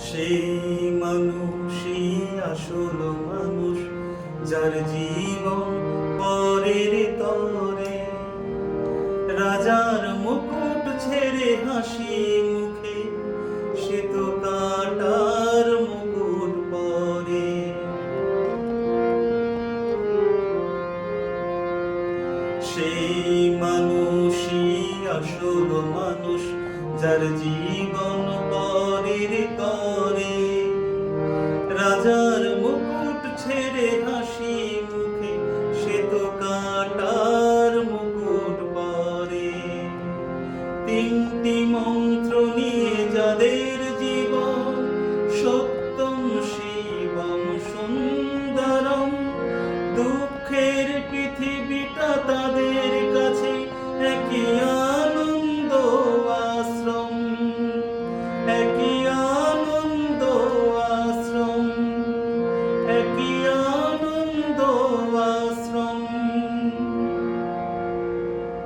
সেই মানুষই আসল মানুষ, যার জীবন পরের তরে। রাজার মুকুট ছেড়ে হাসি মুখে সে তো